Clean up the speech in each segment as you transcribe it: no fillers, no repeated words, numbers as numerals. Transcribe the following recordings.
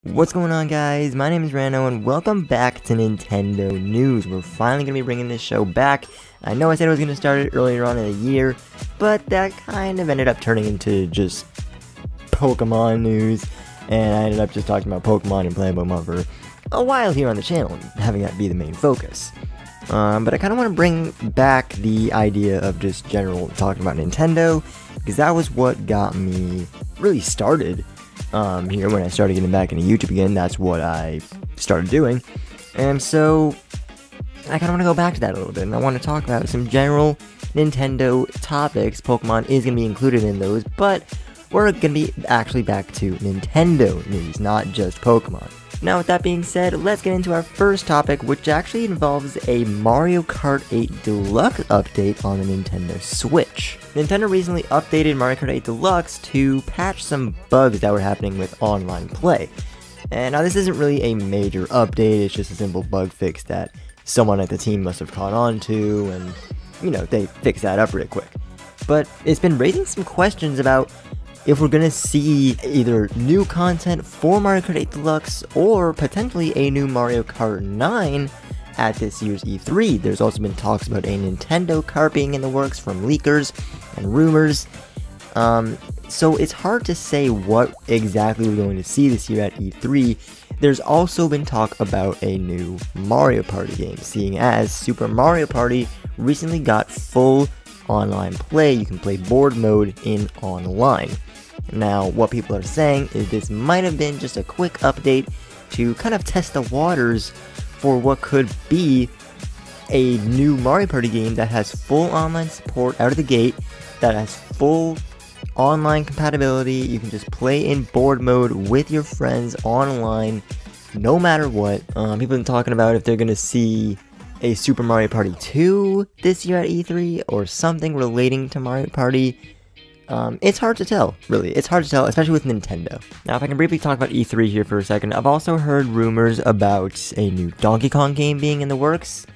What's going on, guys? My name is Rano and welcome back to Nintendo News. We're finally going to be bringing this show back. I know I said I was going to start it earlier on in the year, but that kind of ended up turning into just Pokemon news, and I ended up just talking about Pokemon and playing Pokemon for a while here on the channel, and having that be the main focus. But I kind of want to bring back the idea of just general talking about Nintendo, because that was what got me really started here when I started getting back into YouTube again. That's what I started doing, and so I kind of want to go back to that a little bit, and I want to talk about some general Nintendo topics. Pokemon is going to be included in those, but we're going to be actually back to Nintendo news, not just Pokemon. Now, with that being said, let's get into our first topic, which actually involves a Mario Kart 8 Deluxe update on the Nintendo Switch. Nintendo recently updated Mario Kart 8 Deluxe to patch some bugs that were happening with online play. And now this isn't really a major update, it's just a simple bug fix that someone at the team must have caught on to, and, you know, they fixed that up real quick. But it's been raising some questions about if we're gonna see either new content for Mario Kart 8 Deluxe or potentially a new Mario Kart 9 at this year's E3. There's also been talks about a Nintendo Kart being in the works from leakers and rumors. So it's hard to say what exactly we're going to see this year at E3. There's also been talk about a new Mario Party game, seeing as Super Mario Party recently got full online play. You can play board mode in online. Now, what people are saying is this might have been just a quick update to kind of test the waters for what could be a new Mario Party game that has full online support out of the gate, that has full online compatibility. You can just play in board mode with your friends online, no matter what. People have been talking about if they're going to see a Super Mario Party 2 this year at E3, or something relating to Mario Party. It's hard to tell, really. It's hard to tell, especially with Nintendo. Now, if I can briefly talk about E3 here for a second, I've also heard rumors about a new Donkey Kong game being in the works,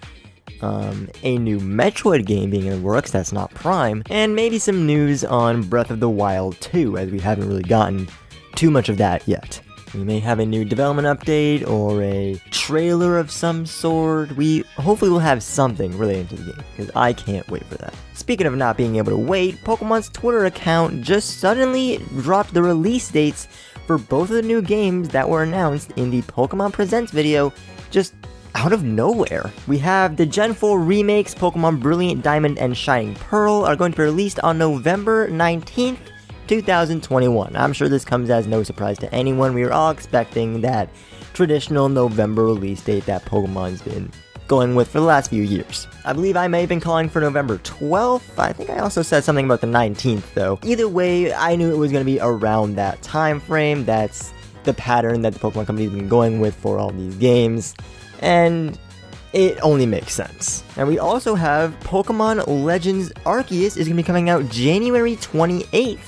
a new Metroid game being in the works that's not Prime, and maybe some news on Breath of the Wild 2, as we haven't really gotten too much of that yet. We may have a new development update or a trailer of some sort. We hopefully will have something related to the game, because I can't wait for that. Speaking of not being able to wait, Pokemon's Twitter account just suddenly dropped the release dates for both of the new games that were announced in the Pokemon Presents video, just out of nowhere. We have the Gen 4 remakes, Pokemon Brilliant Diamond and Shining Pearl, are going to be released on November 19th, 2021. I'm sure this comes as no surprise to anyone. We were all expecting that traditional November release date that Pokemon's been going with for the last few years. I believe I may have been calling for November 12th. I think I also said something about the 19th though. Either way, I knew it was going to be around that time frame. That's the pattern that the Pokemon company's been going with for all these games, and it only makes sense. And we also have Pokemon Legends Arceus is going to be coming out January 28th,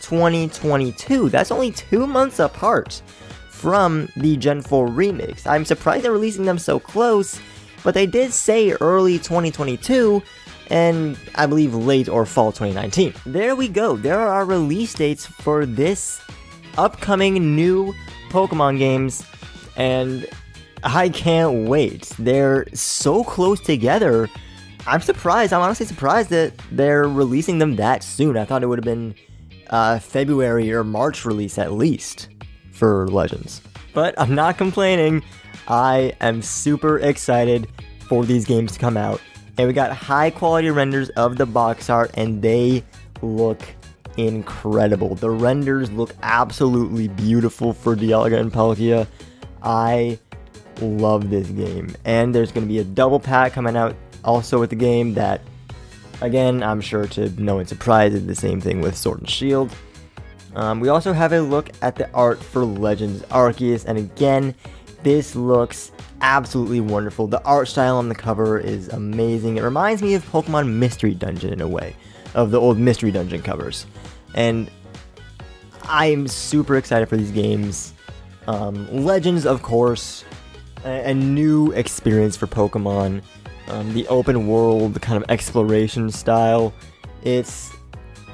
2022. That's only 2 months apart from the Gen 4 remakes. I'm surprised they're releasing them so close, but they did say early 2022, and I believe late or fall 2019. There we go. There are our release dates for this upcoming new Pokemon games, and I can't wait. They're so close together. I'm surprised. I'm honestly surprised that they're releasing them that soon. I thought it would have been February or March release at least for Legends. But I'm not complaining. I am super excited for these games to come out. And we got high quality renders of the box art, and they look incredible. The renders look absolutely beautiful for Dialga and Palkia. I love this game. And there's going to be a double pack coming out also with the game that, again, I'm sure to no one's surprise, is the same thing with Sword and Shield. We also have a look at the art for Legends Arceus, and again, this looks absolutely wonderful. The art style on the cover is amazing. It reminds me of Pokemon Mystery Dungeon in a way, of the old Mystery Dungeon covers. And I'm super excited for these games. Legends, of course, a new experience for Pokemon. The open world kind of exploration style. It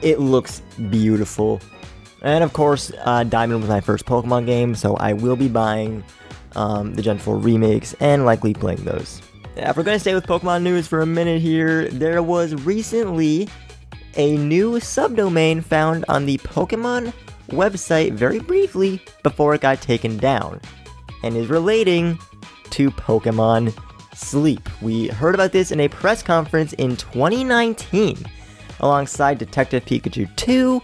looks beautiful. And of course, Diamond was my first Pokemon game, so I will be buying the Gen 4 remakes and likely playing those. If we're going to stay with Pokemon news for a minute here, there was recently a new subdomain found on the Pokemon website very briefly before it got taken down, and is relating to Pokemon Sleep. We heard about this in a press conference in 2019 alongside Detective Pikachu 2,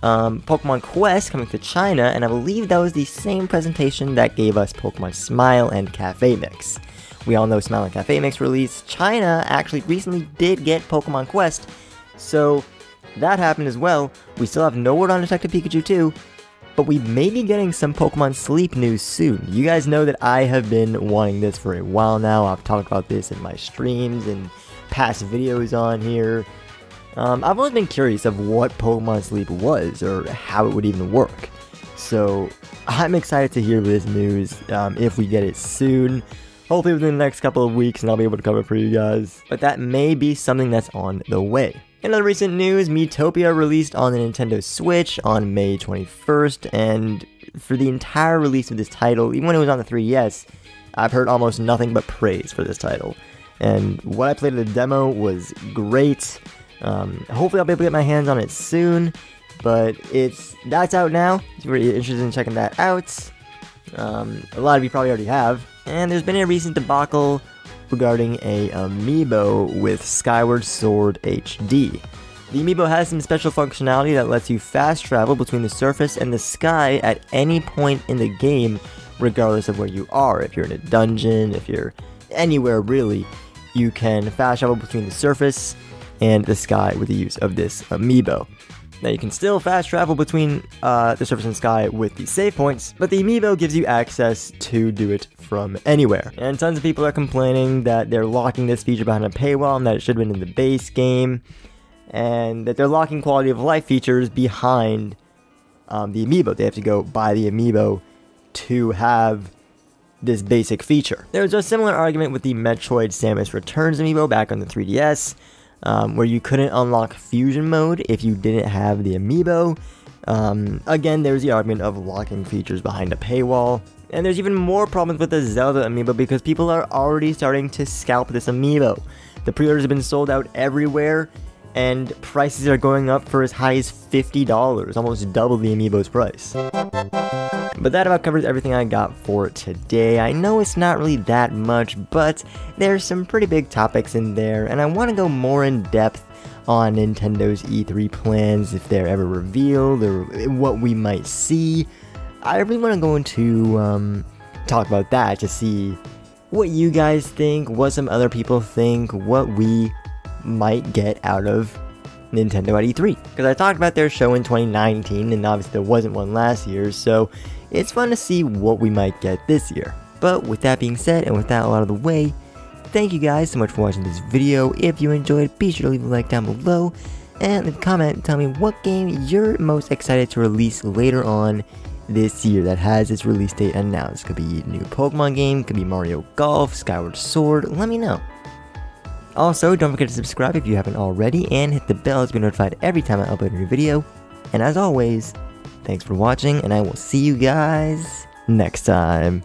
Pokemon Quest coming to China, and I believe that was the same presentation that gave us Pokemon Smile and Cafe Mix. We all know Smile and Cafe Mix released. China actually recently did get Pokemon Quest, so that happened as well. We still have no word on Detective Pikachu 2, but we may be getting some Pokemon Sleep news soon. You guys know that I have been wanting this for a while now. I've talked about this in my streams and past videos on here. I've always been curious of what Pokemon Sleep was, or how it would even work. So, I'm excited to hear this news, if we get it soon. Hopefully within the next couple of weeks, and I'll be able to cover it for you guys. But that may be something that's on the way. In other recent news, Miitopia released on the Nintendo Switch on May 21st, and for the entire release of this title, even when it was on the 3DS, I've heard almost nothing but praise for this title. And what I played in the demo was great. Hopefully I'll be able to get my hands on it soon, but that's out now. If you're interested in checking that out, a lot of you probably already have. And there's been a recent debacle regarding a amiibo with Skyward Sword HD. The amiibo has some special functionality that lets you fast travel between the surface and the sky at any point in the game, regardless of where you are. If you're in a dungeon, if you're anywhere really, you can fast travel between the surface and the sky with the use of this amiibo. Now you can still fast travel between the surface and sky with the save points, but the amiibo gives you access to do it from anywhere. And tons of people are complaining that they're locking this feature behind a paywall and that it should have been in the base game, and that they're locking quality of life features behind the amiibo. They have to go buy the amiibo to have this basic feature. There was a similar argument with the Metroid Samus Returns amiibo back on the 3DS, where you couldn't unlock fusion mode if you didn't have the amiibo. Again, there's the argument of locking features behind a paywall. And there's even more problems with the Zelda amiibo because people are already starting to scalp this amiibo. The pre-orders have been sold out everywhere, and prices are going up for as high as $50, almost double the amiibo's price. But that about covers everything I got for today. I know it's not really that much, but there's some pretty big topics in there, and I want to go more in depth on Nintendo's E3 plans, if they're ever revealed, or what we might see. I really want to go into talk about that to see what you guys think, what some other people think, what we might get out of Nintendo at E3. Because I talked about their show in 2019, and obviously there wasn't one last year, so it's fun to see what we might get this year. But with that being said, and with that out of the way, thank you guys so much for watching this video. If you enjoyed, be sure to leave a like down below, and leave a comment and tell me what game you're most excited to release later on this year that has its release date announced. Could be a new Pokemon game, could be Mario Golf, Skyward Sword, let me know. Also, don't forget to subscribe if you haven't already, and hit the bell to be notified every time I upload a new video. And as always, thanks for watching, and I will see you guys next time.